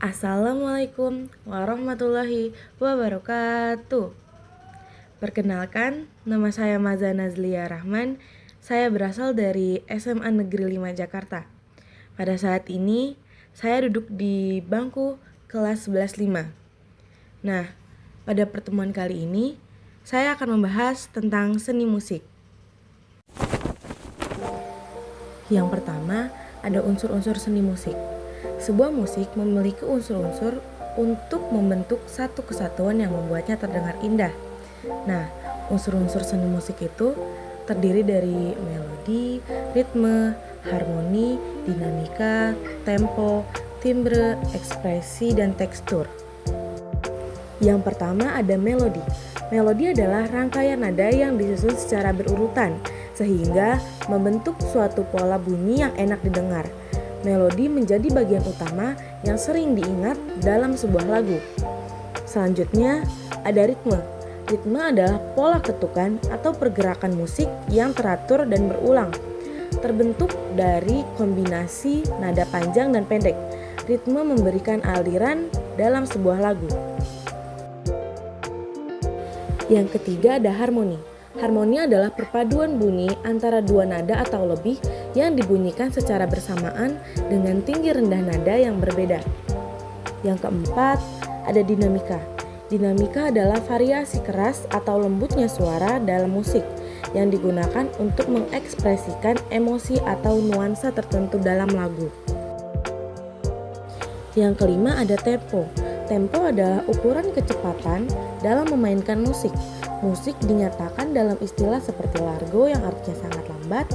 Assalamualaikum warahmatullahi wabarakatuh. Perkenalkan, nama saya Maza Nazlia Rahman. Saya berasal dari SMA Negeri 5 Jakarta. Pada saat ini, saya duduk di bangku kelas 11-5. Nah, pada pertemuan kali ini, saya akan membahas tentang seni musik. Yang pertama, ada unsur-unsur seni musik. Sebuah musik memiliki unsur-unsur untuk membentuk satu kesatuan yang membuatnya terdengar indah. Nah, unsur-unsur seni musik itu terdiri dari melodi, ritme, harmoni, dinamika, tempo, timbre, ekspresi, dan tekstur. Yang pertama ada melodi. Melodi adalah rangkaian nada yang disusun secara berurutan, sehingga membentuk suatu pola bunyi yang enak didengar. Melodi menjadi bagian utama yang sering diingat dalam sebuah lagu. Selanjutnya, ada ritme. Ritme adalah pola ketukan atau pergerakan musik yang teratur dan berulang. Terbentuk dari kombinasi nada panjang dan pendek. Ritme memberikan aliran dalam sebuah lagu. Yang ketiga ada harmoni. Harmoni adalah perpaduan bunyi antara dua nada atau lebih yang dibunyikan secara bersamaan dengan tinggi rendah nada yang berbeda. Yang keempat, ada dinamika. Dinamika adalah variasi keras atau lembutnya suara dalam musik yang digunakan untuk mengekspresikan emosi atau nuansa tertentu dalam lagu. Yang kelima, ada tempo. Tempo adalah ukuran kecepatan dalam memainkan musik. Musik dinyatakan dalam istilah seperti largo yang artinya sangat lambat,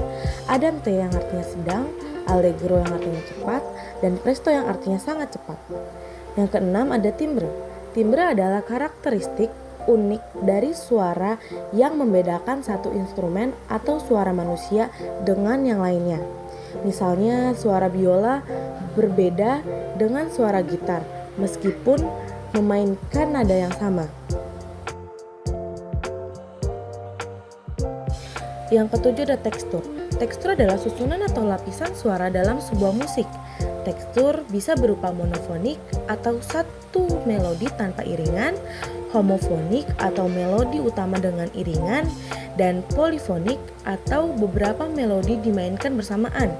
andante yang artinya sedang, allegro yang artinya cepat, dan presto yang artinya sangat cepat. Yang keenam ada timbre. Timbre adalah karakteristik unik dari suara yang membedakan satu instrumen atau suara manusia dengan yang lainnya. Misalnya suara biola berbeda dengan suara gitar meskipun memainkan nada yang sama. Yang ketujuh ada tekstur. Tekstur adalah susunan atau lapisan suara dalam sebuah musik. Tekstur bisa berupa monofonik atau satu melodi tanpa iringan, homofonik atau melodi utama dengan iringan, dan polifonik atau beberapa melodi dimainkan bersamaan.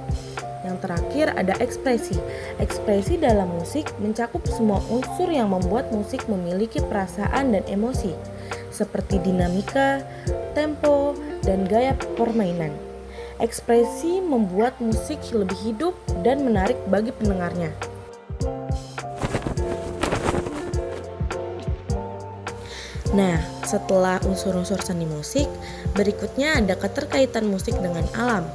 Yang terakhir ada ekspresi. Ekspresi dalam musik mencakup semua unsur yang membuat musik memiliki perasaan dan emosi, seperti dinamika, tempo, dan gaya permainan. Ekspresi membuat musik lebih hidup dan menarik bagi pendengarnya. Nah, setelah unsur-unsur seni musik, berikutnya ada keterkaitan musik dengan alam.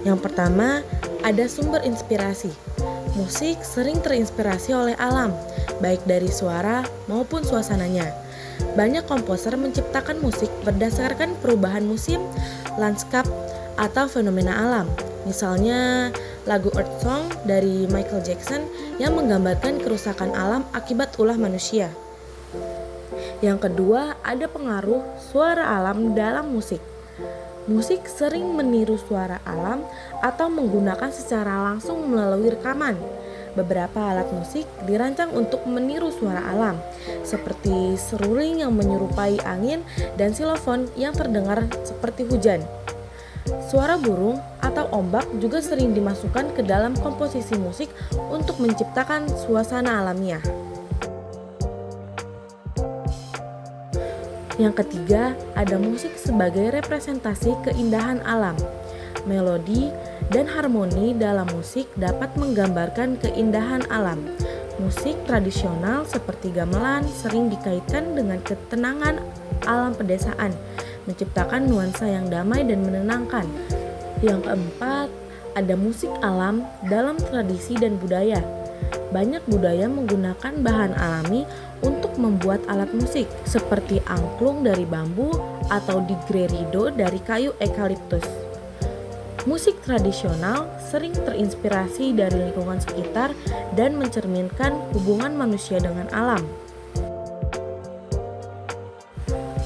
Yang pertama, ada sumber inspirasi. Musik sering terinspirasi oleh alam, baik dari suara maupun suasananya. Banyak komposer menciptakan musik berdasarkan perubahan musim, lanskap, atau fenomena alam. Misalnya lagu Earth Song dari Michael Jackson yang menggambarkan kerusakan alam akibat ulah manusia. Yang kedua, ada pengaruh suara alam dalam musik. Musik sering meniru suara alam atau menggunakan secara langsung melalui rekaman. Beberapa alat musik dirancang untuk meniru suara alam, seperti seruling yang menyerupai angin dan xilofon yang terdengar seperti hujan. Suara burung atau ombak juga sering dimasukkan ke dalam komposisi musik untuk menciptakan suasana alamiah. Yang ketiga, ada musik sebagai representasi keindahan alam. Melodi dan harmoni dalam musik dapat menggambarkan keindahan alam. Musik tradisional seperti gamelan sering dikaitkan dengan ketenangan alam pedesaan, menciptakan nuansa yang damai dan menenangkan. Yang keempat, ada musik alam dalam tradisi dan budaya. Banyak budaya menggunakan bahan alami untuk membuat alat musik, seperti angklung dari bambu atau digerido dari kayu eukaliptus. Musik tradisional sering terinspirasi dari lingkungan sekitar dan mencerminkan hubungan manusia dengan alam.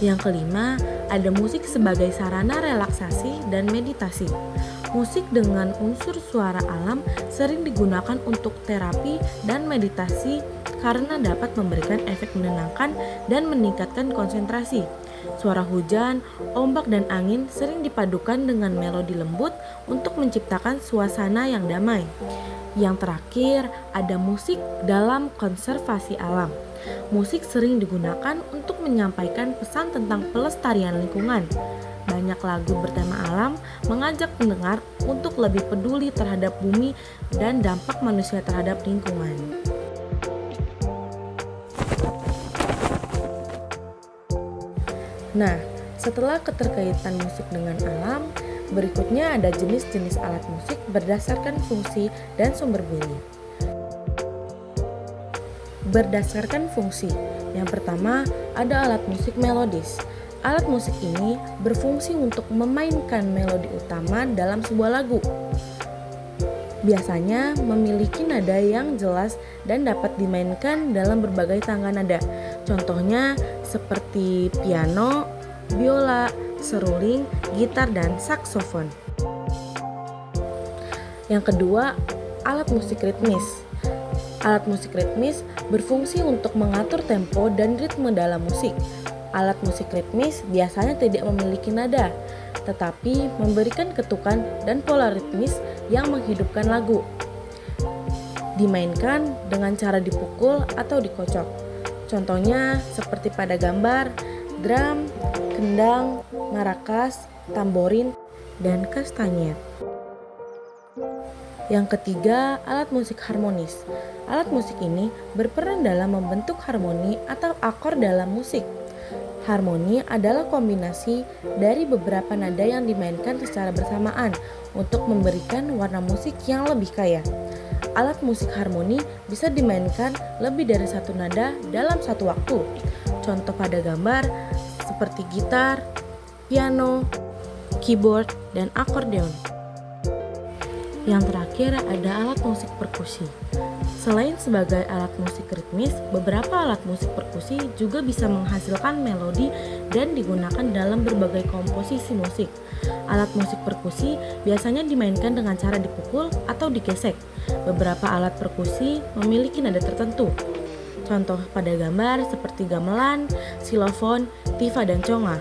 Yang kelima, ada musik sebagai sarana relaksasi dan meditasi. Musik dengan unsur suara alam sering digunakan untuk terapi dan meditasi karena dapat memberikan efek menenangkan dan meningkatkan konsentrasi. Suara hujan, ombak, dan angin sering dipadukan dengan melodi lembut untuk menciptakan suasana yang damai. Yang terakhir, ada musik dalam konservasi alam. Musik sering digunakan untuk menyampaikan pesan tentang pelestarian lingkungan. Banyak lagu bertema alam mengajak pendengar untuk lebih peduli terhadap bumi dan dampak manusia terhadap lingkungan. Nah, setelah keterkaitan musik dengan alam, berikutnya ada jenis-jenis alat musik berdasarkan fungsi dan sumber bunyi. Berdasarkan fungsi, yang pertama ada alat musik melodis. Alat musik ini berfungsi untuk memainkan melodi utama dalam sebuah lagu. Biasanya memiliki nada yang jelas dan dapat dimainkan dalam berbagai tangga nada. Contohnya seperti piano, biola, seruling, gitar, dan saksofon. Yang kedua, alat musik ritmis. Alat musik ritmis berfungsi untuk mengatur tempo dan ritme dalam musik. Alat musik ritmis biasanya tidak memiliki nada, tetapi memberikan ketukan dan pola ritmis yang menghidupkan lagu. Dimainkan dengan cara dipukul atau dikocok. Contohnya seperti pada gambar, drum, kendang, marakas, tamborin, dan kastanyet. Yang ketiga, alat musik harmonis. Alat musik ini berperan dalam membentuk harmoni atau akor dalam musik. Harmoni adalah kombinasi dari beberapa nada yang dimainkan secara bersamaan untuk memberikan warna musik yang lebih kaya. Alat musik harmoni bisa dimainkan lebih dari satu nada dalam satu waktu. Contoh pada gambar seperti gitar, piano, keyboard, dan akordeon. Yang terakhir ada alat musik perkusi. Selain sebagai alat musik ritmis, beberapa alat musik perkusi juga bisa menghasilkan melodi dan digunakan dalam berbagai komposisi musik. Alat musik perkusi biasanya dimainkan dengan cara dipukul atau digesek. Beberapa alat perkusi memiliki nada tertentu. Contoh pada gambar seperti gamelan, xilofon, tifa, dan conga.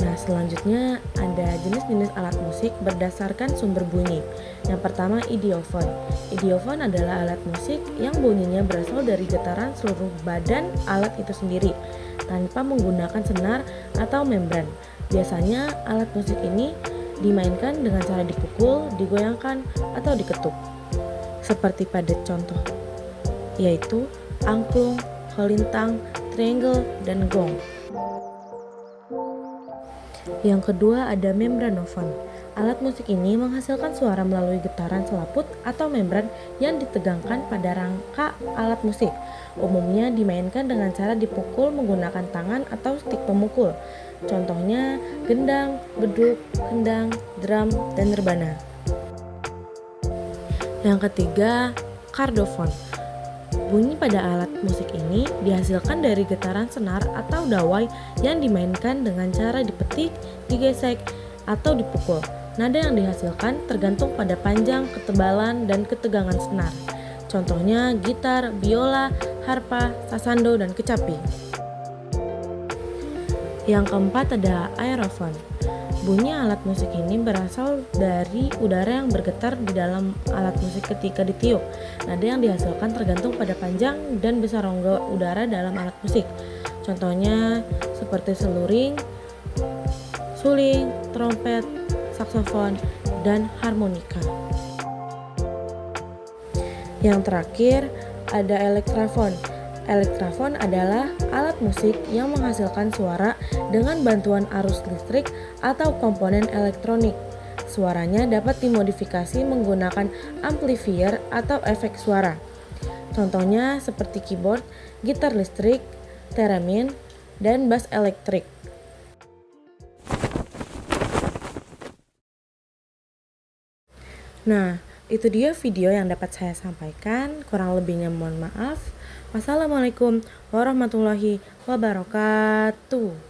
Nah, selanjutnya ada jenis-jenis alat musik berdasarkan sumber bunyi. Yang pertama, idiofon. Idiofon adalah alat musik yang bunyinya berasal dari getaran seluruh badan alat itu sendiri, tanpa menggunakan senar atau membran. Biasanya alat musik ini dimainkan dengan cara dipukul, digoyangkan, atau diketuk. Seperti pada contoh, yaitu angklung, kolintang, triangle, dan gong. Yang kedua ada membranofon. Alat musik ini menghasilkan suara melalui getaran selaput atau membran yang ditegangkan pada rangka alat musik. Umumnya dimainkan dengan cara dipukul menggunakan tangan atau stik pemukul. Contohnya gendang, beduk, kendang, drum, dan rebana. Yang ketiga, kardofon. Bunyi pada alat musik ini dihasilkan dari getaran senar atau dawai yang dimainkan dengan cara dipetik, digesek, atau dipukul. Nada yang dihasilkan tergantung pada panjang, ketebalan, dan ketegangan senar. Contohnya gitar, biola, harpa, sasando, dan kecapi. Yang keempat ada aerofon. Bunyi alat musik ini berasal dari udara yang bergetar di dalam alat musik ketika ditiup. Nada yang dihasilkan tergantung pada panjang dan besar rongga udara dalam alat musik. Contohnya seperti seluring, suling, trompet, saksofon, dan harmonika. Yang terakhir ada elektrofon. Elektrofon adalah alat musik yang menghasilkan suara dengan bantuan arus listrik atau komponen elektronik. Suaranya dapat dimodifikasi menggunakan amplifier atau efek suara. Contohnya seperti keyboard, gitar listrik, theremin, dan bass elektrik. Nah, itu dia video yang dapat saya sampaikan. Kurang lebihnya mohon maaf. Wassalamualaikum warahmatullahi wabarakatuh.